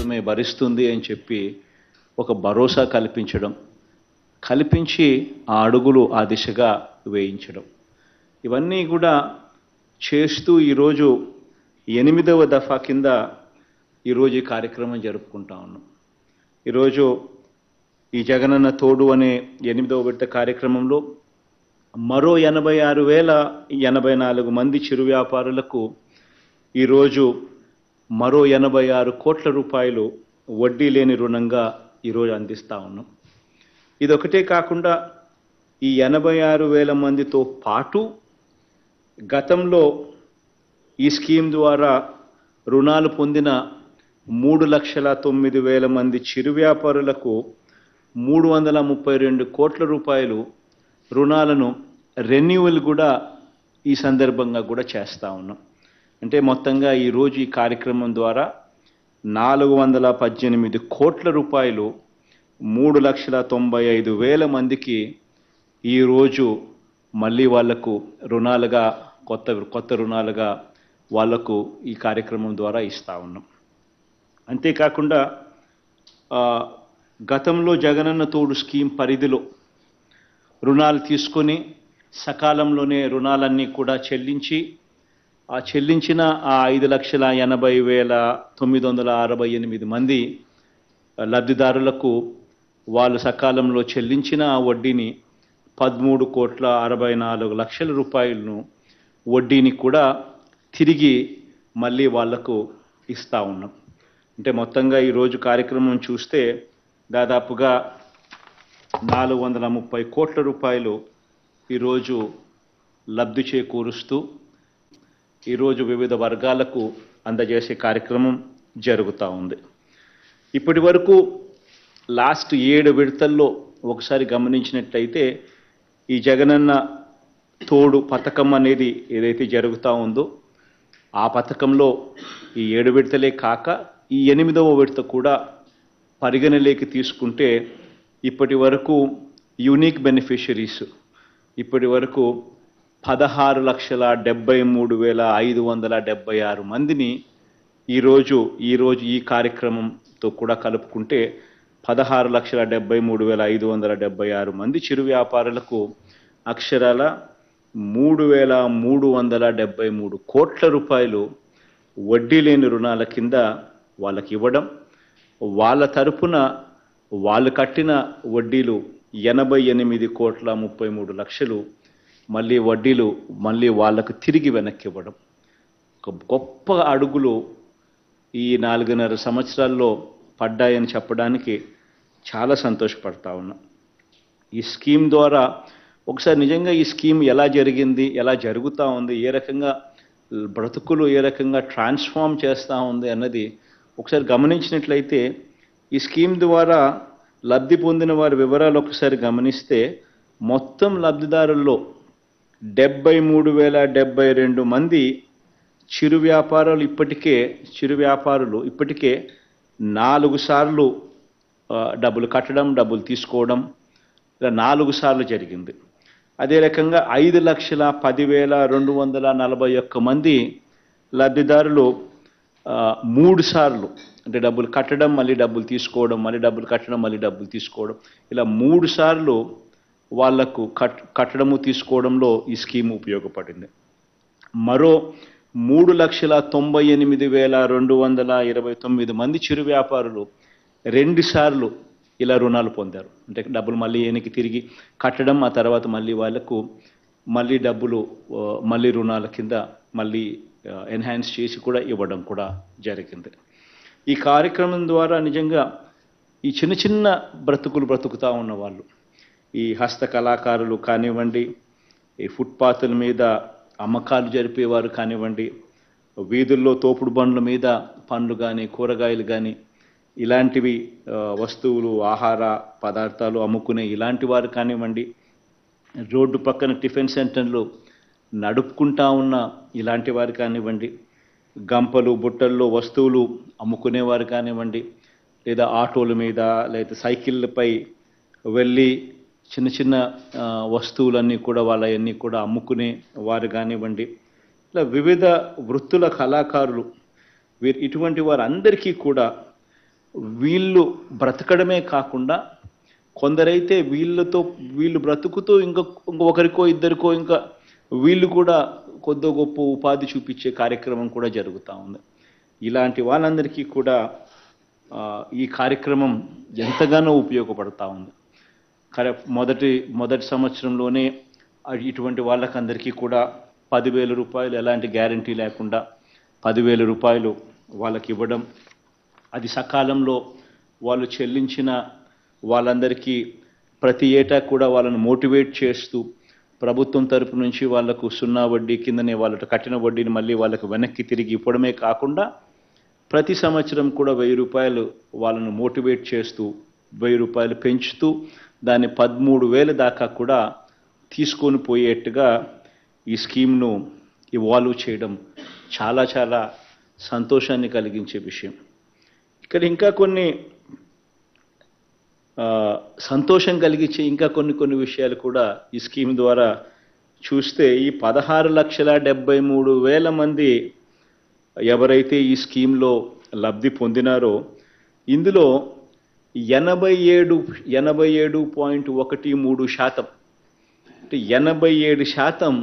ప్రభుత్వమే భరిస్తుంది అని చెప్పి ఒక భరోసా కల్పించి ఆ అడుగులు ఆ దిశగా వేయించడం, ఇవన్నీ కూడా చేస్తూ ఈరోజు 8వ దఫా కింద ఈరోజు ఈ కార్యక్రమం జరుపుకుంటా ఉన్నాం. ఈరోజు ఈ జగనన్న తోడు అనే 8వ విడత కార్యక్రమంలో మరో 86,084 మంది చిరు వ్యాపారులకు ఈరోజు మరో 86 కోట్ల రూపాయలు వడ్డీ లేని రుణంగా ఈరోజు అందిస్తూ ఉన్నాం. ఇదొకటే కాకుండా ఈ 86,000 మందితో పాటు గతంలో ఈ స్కీమ్ ద్వారా రుణాలు పొందిన 3,09,000 మంది చిరు వ్యాపారులకు 332 కోట్ల రూపాయలు రుణాలను రెన్యువల్ కూడా ఈ సందర్భంగా కూడా చేస్తూ ఉన్నాం. అంటే మొత్తంగా ఈరోజు ఈ కార్యక్రమం ద్వారా 418 కోట్ల రూపాయలు 3,95,000 మందికి ఈరోజు మళ్ళీ వాళ్లకు రుణాలుగా కొత్త రుణాలుగా వాళ్లకు ఈ కార్యక్రమం ద్వారా ఇస్తూ ఉన్నాం. అంతేకాకుండా గతంలో జగనన్న తోడు స్కీమ్ పరిధిలో రుణాలు తీసుకొని సకాలంలోనే రుణాలన్నీ కూడా చెల్లించిన ఆ 5,80,968 మంది లబ్ధిదారులకు వాళ్ళు సకాలంలో చెల్లించిన ఆ వడ్డీని 13,64,00,000 రూపాయలను వడ్డీని కూడా తిరిగి మళ్ళీ వాళ్లకు ఇస్తూ ఉన్నాం. అంటే మొత్తంగా ఈరోజు కార్యక్రమం చూస్తే దాదాపుగా 430 కోట్ల రూపాయలు ఈరోజు లబ్ధి చేకూరుస్తూ ఈరోజు వివిధ వర్గాలకు అందజేసే కార్యక్రమం జరుగుతూ ఉంది. ఇప్పటి వరకు లాస్ట్ 7 విడతల్లో ఒకసారి గమనించినట్లయితే ఈ జగనన్న తోడు పథకం అనేది ఏదైతే జరుగుతూ ఉందో ఆ పథకంలో ఈ 7 విడతలే కాక ఈ 8వ విడత కూడా పరిగణలోకి తీసుకుంటే ఇప్పటి వరకు యూనిక్ బెనిఫిషరీస్ ఇప్పటి వరకు 16,73,576 మందిని ఈరోజు ఈ కార్యక్రమంతో కూడా కలుపుకుంటే 16,73,576 మంది చిరు వ్యాపారులకు అక్షరాల 3,373 కోట్ల రూపాయలు వడ్డీ లేని రుణాల కింద వాళ్ళకి ఇవ్వడం, వాళ్ళ తరపున వాళ్ళు కట్టిన వడ్డీలు 88,33,00,000 మళ్ళీ వడ్డీలు వాళ్ళకు తిరిగి వెనక్కి ఇవ్వడం. ఒక గొప్ప అడుగులు ఈ 4.5 సంవత్సరాల్లో పడ్డాయని చెప్పడానికి చాలా సంతోషపడతా ఉన్నా. ఈ స్కీమ్ ద్వారా ఒకసారి నిజంగా ఈ స్కీమ్ ఎలా జరిగింది, ఎలా జరుగుతూ ఉంది, ఏ రకంగా బ్రతుకులు ఏ రకంగా ట్రాన్స్ఫార్మ్ చేస్తూ ఉంది అన్నది ఒకసారి గమనించినట్లయితే ఈ స్కీమ్ ద్వారా లబ్ధి పొందిన వారి వివరాలు ఒకసారి గమనిస్తే మొత్తం లబ్ధిదారుల్లో 73,072 మంది చిరు వ్యాపారులు ఇప్పటికే 4 సార్లు డబ్బులు కట్టడం, డబ్బులు తీసుకోవడం ఇలా 4 సార్లు జరిగింది. అదే రకంగా 5,10,241 మంది లబ్ధిదారులు 3 సార్లు అంటే డబ్బులు కట్టడం, మళ్ళీ డబ్బులు తీసుకోవడం, మళ్ళీ డబ్బులు కట్టడం, మళ్ళీ డబ్బులు తీసుకోవడం ఇలా 3 సార్లు వాళ్లకు కట్టడము తీసుకోవడంలో ఈ స్కీమ్ ఉపయోగపడింది. మరో 3,98,229 మంది చిరు వ్యాపారులు 2 సార్లు ఇలా రుణాలు పొందారు. అంటే డబ్బులు మళ్ళీ ఈయనకి తిరిగి కట్టడం, ఆ తర్వాత మళ్ళీ వాళ్ళకు మళ్ళీ డబ్బులు మళ్ళీ రుణాల కింద మళ్ళీ ఎన్హాన్స్ చేసి కూడా ఇవ్వడం కూడా జరిగింది. ఈ కార్యక్రమం ద్వారా నిజంగా ఈ చిన్న బ్రతుకులు బ్రతుకుతూ ఉన్న వాళ్ళు, ఈ హస్త కళాకారులు కానివ్వండి, ఈ ఫుట్పాత్ల మీద అమ్మకాలు జరిపేవారు కానివ్వండి, వీధుల్లో తోపుడు బండ్ల మీద పండ్లు కానీ కూరగాయలు కానీ ఇలాంటివి వస్తువులు ఆహార పదార్థాలు అమ్ముకునే ఇలాంటి వారు కానివ్వండి, రోడ్డు పక్కన టిఫిన్ సెంటర్లు నడుపుకుంటా ఉన్న ఇలాంటి వారు కానివ్వండి, గంపలు బుట్టల్లో వస్తువులు అమ్ముకునేవారు కానివ్వండి, లేదా ఆటోల మీద లేదా సైకిళ్ళపై వెళ్ళి చిన్న వస్తువులన్నీ కూడా వాళ్ళన్నీ కూడా అమ్ముకునే వారు కానివ్వండి, ఇలా వివిధ వృత్తుల కళాకారులు ఇటువంటి వారందరికీ కూడా వీళ్ళు బ్రతకడమే కాకుండా కొందరైతే వీళ్ళు బ్రతుకుతూ ఒకరికో ఇద్దరికో ఇంకా వీళ్ళు కూడా కొద్ది గొప్ప ఉపాధి చూపించే కార్యక్రమం కూడా జరుగుతూ ఉంది. ఇలాంటి వాళ్ళందరికీ కూడా ఈ కార్యక్రమం ఎంతగానో ఉపయోగపడతా ఉంది. మొదటి సంవత్సరంలోనే ఇటువంటి వాళ్ళకందరికీ కూడా 10,000 రూపాయలు ఎలాంటి గ్యారంటీ లేకుండా 10,000 రూపాయలు వాళ్ళకి ఇవ్వడం, అది సకాలంలో వాళ్ళు చెల్లించిన వాళ్ళందరికీ ప్రతి ఏటా కూడా వాళ్ళను మోటివేట్ చేస్తూ ప్రభుత్వం తరపు నుంచి వాళ్లకు 0 వడ్డీ కిందనే వాళ్ళకు కట్టిన వడ్డీని మళ్ళీ వాళ్ళకు వెనక్కి తిరిగి ఇవ్వడమే కాకుండా ప్రతి సంవత్సరం కూడా 1,000 రూపాయలు వాళ్ళను మోటివేట్ చేస్తూ 1,000 రూపాయలు పెంచుతూ దాన్ని 13,000 దాకా కూడా తీసుకొని పోయేట్టుగా ఈ స్కీమ్ను ఇవాల్వ్ చేయడం చాలా చాలా సంతోషాన్ని కలిగించే విషయం. ఇక్కడ ఇంకా కొన్ని సంతోషం కలిగించే ఇంకా కొన్ని విషయాలు కూడా ఈ స్కీమ్ ద్వారా చూస్తే, ఈ 16,73,000 మంది ఎవరైతే ఈ స్కీమ్లో లబ్ధి పొందినారో ఇందులో 87.13% అంటే 87%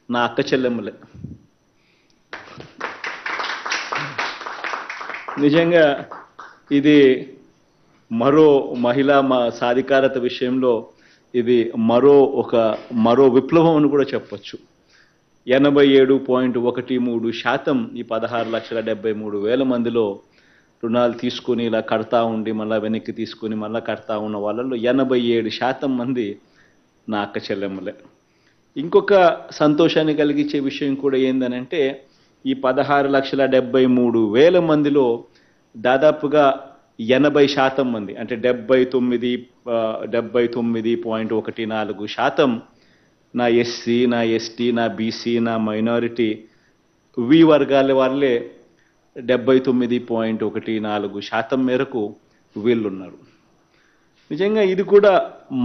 నా అక్క చెల్లెమ్మలే. నిజంగా ఇది మరో మహిళా సాధికారత విషయంలో ఇది మరో విప్లవం అని కూడా చెప్పొచ్చు. 87.13% ఈ 16,73,000 మందిలో రుణాలు తీసుకొని ఇలా కడతా ఉండి మళ్ళీ వెనక్కి తీసుకొని మళ్ళీ కడతా ఉన్న వాళ్ళలో 87% మంది నా అక్క చెల్లెమ్మలే. ఇంకొక సంతోషాన్ని కలిగించే విషయం కూడా ఏందనంటే, ఈ 16,73,000 మందిలో దాదాపుగా 80% మంది అంటే 79.14% నా ఎస్సీ, నా ఎస్టీ, నా బీసీ, నా మైనారిటీ వి వర్గాల వాళ్ళే 79.14% మేరకు వీళ్ళున్నారు. నిజంగా ఇది కూడా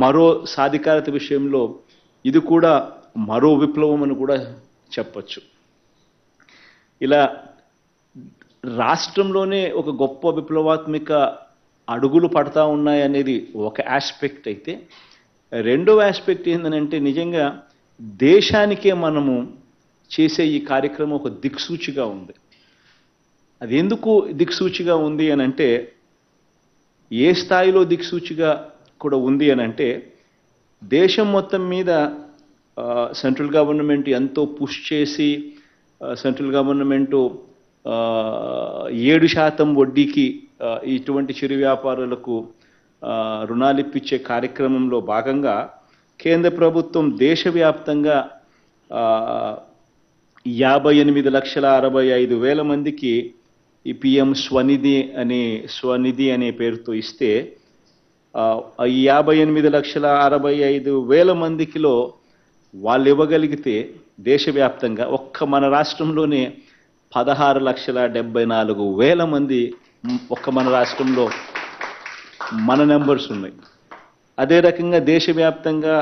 మరో సాధికారత విషయంలో ఇది కూడా మరో విప్లవం అని కూడా చెప్పచ్చు. ఇలా రాష్ట్రంలోనే ఒక గొప్ప విప్లవాత్మక అడుగులు పడతా ఉన్నాయనేది ఒక ఆస్పెక్ట్ అయితే, రెండవ ఆస్పెక్ట్ ఏంటంటే నిజంగా దేశానికే మనము చేసే ఈ కార్యక్రమం ఒక దిక్సూచిగా ఉంది. అది ఎందుకు దిక్సూచిగా ఉంది అనంటే, ఏ స్థాయిలో దిక్సూచిగా కూడా ఉంది అనంటే, దేశం మొత్తం మీద సెంట్రల్ గవర్నమెంట్ ఎంతో పుష్ చేసి సెంట్రల్ గవర్నమెంట్ 7% వడ్డీకి ఇటువంటి చిరు వ్యాపారులకు రుణాలు ఇప్పించే కార్యక్రమంలో భాగంగా కేంద్ర ప్రభుత్వం దేశవ్యాప్తంగా 58,65,000 మందికి ఈ పిఎం స్వనిధి అనే పేరుతో ఇస్తే, ఈ 58,65,000 మందికిలో వాళ్ళు ఇవ్వగలిగితే దేశవ్యాప్తంగా ఒక్క మన రాష్ట్రంలోనే 16,74,000 మంది ఒక్క మన రాష్ట్రంలో మన నెంబర్స్ ఉన్నాయి. అదే రకంగా దేశవ్యాప్తంగా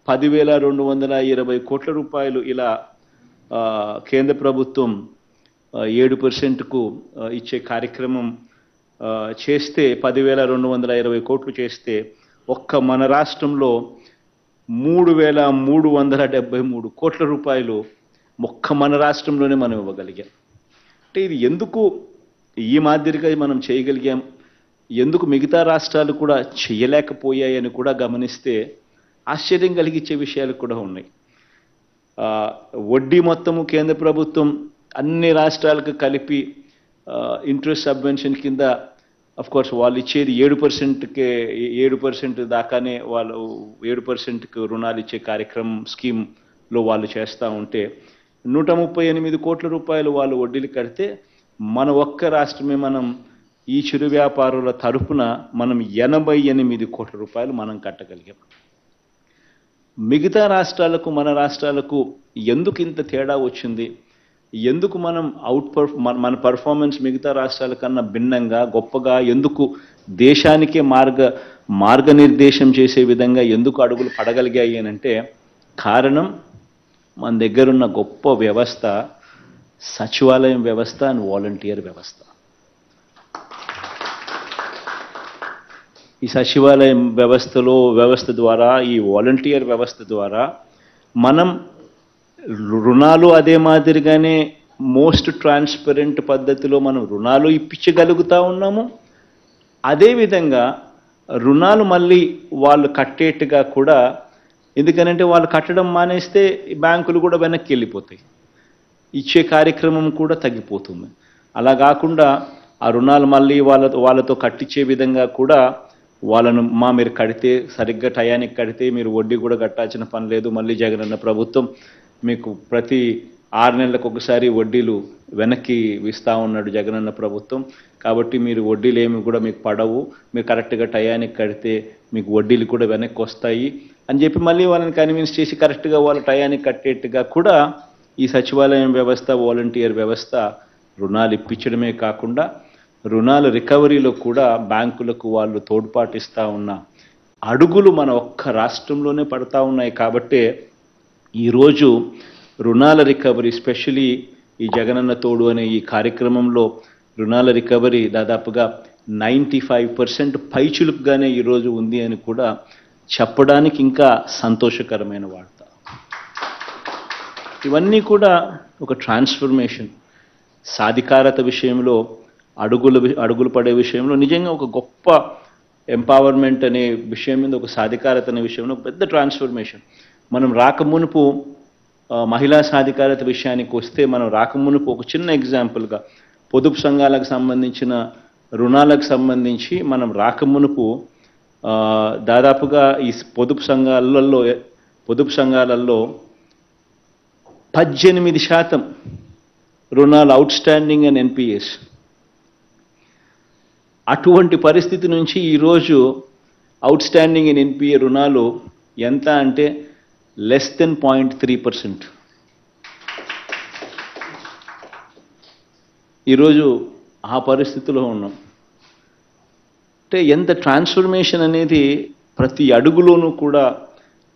10,220 కోట్ల రూపాయలు ఇలా కేంద్ర ప్రభుత్వం 7%కు ఇచ్చే కార్యక్రమం చేస్తే, 10,220 కోట్లు చేస్తే ఒక్క మన రాష్ట్రంలో 3,373 కోట్ల రూపాయలు ఒక్క మన రాష్ట్రంలోనే మనం ఇవ్వగలిగాం. అంటే ఇది ఎందుకు ఈ మాదిరిగా మనం చేయగలిగాం, ఎందుకు మిగతా రాష్ట్రాలు కూడా చేయలేకపోయాయని కూడా గమనిస్తే ఆశ్చర్యం కలిగించే విషయాలు కూడా ఉన్నాయి. వడ్డీ మొత్తము కేంద్ర ప్రభుత్వం అన్ని రాష్ట్రాలకు కలిపి ఇంట్రెస్ట్ సబ్వెన్షన్ కింద అఫ్ కోర్స్ వాళ్ళు ఇచ్చేది 7% దాకానే వాళ్ళు 7%కు రుణాలు ఇచ్చే కార్యక్రమం స్కీమ్లో వాళ్ళు చేస్తూ ఉంటే 138 కోట్ల రూపాయలు వాళ్ళు వడ్డీలు కడితే, మన ఒక్క రాష్ట్రమే మనం ఈ చిరు వ్యాపారుల తరపున మనం 88 కోట్ల రూపాయలు మనం కట్టగలిగాం. మిగతా రాష్ట్రాలకు మన రాష్ట్రాలకు ఎందుకు ఇంత తేడా వచ్చింది, ఎందుకు మనం మన పర్ఫార్మెన్స్ మిగతా రాష్ట్రాల కన్నా భిన్నంగా గొప్పగా ఎందుకు దేశానికే మార్గనిర్దేశం చేసే విధంగా ఎందుకు అడుగులు పడగలిగాయి అనంటే, కారణం మన దగ్గరున్న గొప్ప వ్యవస్థ సచివాలయం వ్యవస్థ అండ్ వాలంటీర్ వ్యవస్థ. ఈ సచివాలయం వ్యవస్థ ద్వారా, ఈ వాలంటీర్ వ్యవస్థ ద్వారా మనం రుణాలు అదే మాదిరిగానే మోస్ట్ ట్రాన్స్పరెంట్ పద్ధతిలో మనం రుణాలు ఇప్పించగలుగుతా ఉన్నాము. అదేవిధంగా రుణాలు మళ్ళీ వాళ్ళు కట్టేట్టుగా కూడా, ఎందుకనంటే వాళ్ళు కట్టడం మానేస్తే బ్యాంకులు కూడా వెనక్కి వెళ్ళిపోతాయి, ఇచ్చే కార్యక్రమం కూడా తగ్గిపోతుంది. అలా కాకుండా ఆ రుణాలు మళ్ళీ వాళ్ళతో కట్టించే విధంగా కూడా వాళ్ళను మీరు కడితే సరిగ్గా టయానికి కడితే మీరు వడ్డీ కూడా కట్టాల్సిన పని లేదు. మళ్ళీ జగనన్న ప్రభుత్వం మీకు ప్రతి 6 నెలలకు ఒకసారి వడ్డీలు వెనక్కి ఇస్తా ఉన్నాడు జగనన్న ప్రభుత్వం. కాబట్టి మీరు వడ్డీలు ఏమి కూడా మీకు పడవు, మీరు కరెక్ట్గా టయానికి కడితే మీకు వడ్డీలు కూడా వెనక్కి వస్తాయి అని చెప్పి మళ్ళీ వాళ్ళని కన్విన్స్ చేసి కరెక్ట్గా వాళ్ళ టయానికి కట్టేట్టుగా కూడా ఈ సచివాలయం వ్యవస్థ, వాలంటీర్ వ్యవస్థ రుణాలు ఇప్పించడమే కాకుండా రుణాల రికవరీలో కూడా బ్యాంకులకు వాళ్ళు తోడ్పాటిస్తూ ఉన్న అడుగులు మన ఒక్క రాష్ట్రంలోనే పడతా ఉన్నాయి. కాబట్టే ఈరోజు రుణాల రికవరీ, స్పెషలీ ఈ జగనన్న తోడు అనే ఈ కార్యక్రమంలో రుణాల రికవరీ దాదాపుగా 95% పైచులుకుగానే ఈరోజు ఉంది అని కూడా చెప్పడానికి ఇంకా సంతోషకరమైన వార్త. ఇవన్నీ కూడా ఒక ట్రాన్స్ఫర్మేషన్, సాధికారత విషయంలో అడుగులు పడే విషయంలో నిజంగా ఒక గొప్ప ఎంపవర్మెంట్ అనే విషయం మీద, ఒక సాధికారత అనే విషయంలో ఒక పెద్ద ట్రాన్స్ఫర్మేషన్. మనం రాకమునుపు మహిళా సాధికారత విషయానికి వస్తే, మనం రాకమునుపు ఒక చిన్న ఎగ్జాంపుల్గా పొదుపు సంఘాలకు సంబంధించిన రుణాలకు సంబంధించి మనం రాకమునుపు దాదాపుగా ఈ పొదుపు సంఘాలలో 18% రుణాలు అవుట్ స్టాండింగ్ అండ్ ఎన్పిఎస్. అటువంటి పరిస్థితి నుంచి ఈరోజు అవుట్ స్టాండింగ్ అండ్ ఎన్పిఏ రుణాలు ఎంత అంటే less than 0.3%. ఈరోజు ఆ పరిస్థితిలో ఉన్నాం. అంటే ఎంత ట్రాన్స్ఫర్మేషన్ అనేది ప్రతి అడుగులోనూ కూడా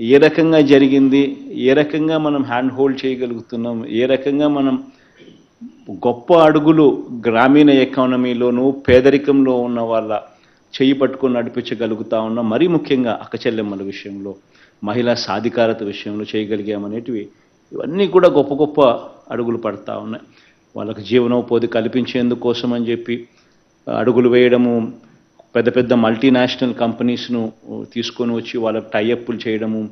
ఏ రకంగా జరిగింది, ఏ రకంగా మనం హ్యాండ్ హోల్డ్ చేయగలుగుతున్నాం, ఏ రకంగా మనం గొప్ప అడుగులు గ్రామీణ ఎకానమీలోనూ పేదరికంలో ఉన్న వాళ్ళ చేయి పట్టుకొని నడిపించగలుగుతా ఉన్నాం. మరీ ముఖ్యంగా అక్కచెల్లెమ్మల విషయంలో, మహిళా సాధికారత విషయంలో చేయగలిగామనేటివి ఇవన్నీ కూడా గొప్ప గొప్ప అడుగులు పడతా ఉన్నాయి. వాళ్ళకి జీవనోపాధి కల్పించేందుకోసం అని చెప్పి అడుగులు వేయడము, పెద్ద పెద్ద మల్టీనేషనల్ కంపెనీస్ను తీసుకొని వచ్చి వాళ్ళకి టైఅప్లు చేయడము,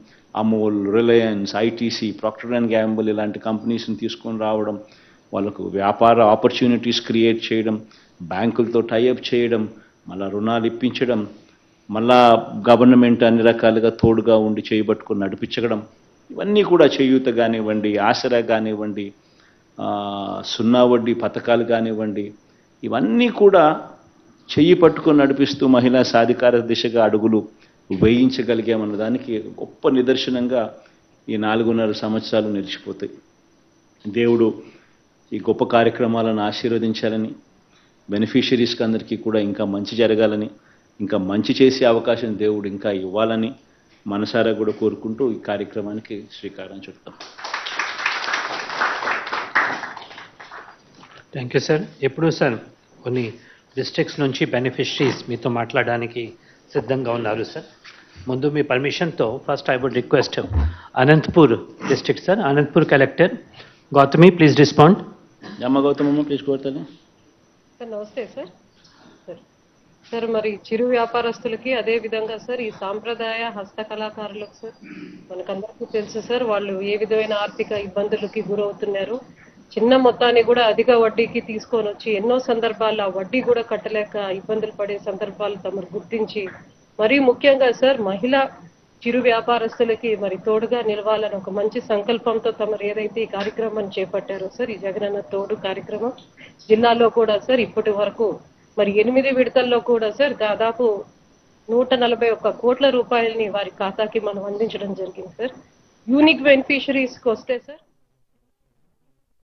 Amul, Reliance, ITC, Procter and Gamble ఇలాంటి కంపెనీస్ని తీసుకొని రావడం, వాళ్ళకు వ్యాపార ఆపర్చునిటీస్ క్రియేట్ చేయడం, బ్యాంకులతో టైఅప్ చేయడం, మళ్ళా రుణాలు ఇప్పించడం, మళ్ళా గవర్నమెంట్ అన్ని రకాలుగా తోడుగా ఉండి చేయబట్టుకొని నడిపించడం, ఇవన్నీ కూడా చేయూత కానివ్వండి, ఆసరా కానివ్వండి, 0 వడ్డీ పథకాలు కానివ్వండి, ఇవన్నీ కూడా చెయ్యి పట్టుకొని నడిపిస్తూ మహిళా సాధికార దిశగా అడుగులు వేయించగలిగామన్న దానికి గొప్ప నిదర్శనంగా ఈ 4.5 సంవత్సరాలు నిలిచిపోతాయి. దేవుడు ఈ గొప్ప కార్యక్రమాలను ఆశీర్వదించాలని, బెనిఫిషరీస్కి అందరికీ కూడా ఇంకా మంచి జరగాలని, ఇంకా మంచి చేసే అవకాశం దేవుడు ఇంకా ఇవ్వాలని మనసారా కూడా కోరుకుంటూ ఈ కార్యక్రమానికి శ్రీకారం చుడతాం. Thank you sir. ఎప్పుడు సార్ కొన్ని డిస్ట్రిక్ట్స్ నుంచి బెనిఫిషరీస్ మీతో మాట్లాడడానికి సిద్ధంగా ఉన్నారు సార్. ముందు మీ పర్మిషన్తో first I would request Anantapur district sir, Anantapur collector Gauthami, please respond. గౌతమమ్మ ప్లీజ్ కోరుతాను. సార్ నమస్తే సార్. సార్ మరి చిరు వ్యాపారస్తులకి అదే విధంగా సార్ ఈ సాంప్రదాయ హస్తకళాకారులకు సార్ మనకందరికీ తెలుసు సార్, వాళ్ళు ఏ విధమైన ఆర్థిక ఇబ్బందులకి గురవుతున్నారు. చిన్న మొత్తాన్ని కూడా అధిక వడ్డీకి తీసుకొని వచ్చి ఎన్నో సందర్భాల్లో ఆ వడ్డీ కూడా కట్టలేక ఇబ్బందులు పడే సందర్భాలు తమరు గుర్తించి, మరీ ముఖ్యంగా సార్ మహిళా చిరు వ్యాపారస్తులకి మరి తోడుగా నిలవాలని ఒక మంచి సంకల్పంతో తమరు ఏదైతే ఈ కార్యక్రమాన్ని చేపట్టారో సార్, ఈ జగనన్న తోడు కార్యక్రమం జిల్లాలో కూడా సార్ ఇప్పటి వరకు మరి 8 విడతల్లో కూడా సార్ దాదాపు 141 కోట్ల రూపాయలని వారి ఖాతాకి మనం అందించడం జరిగింది సార్. యూనిక్ బెనిఫిషరీస్కి వస్తే సార్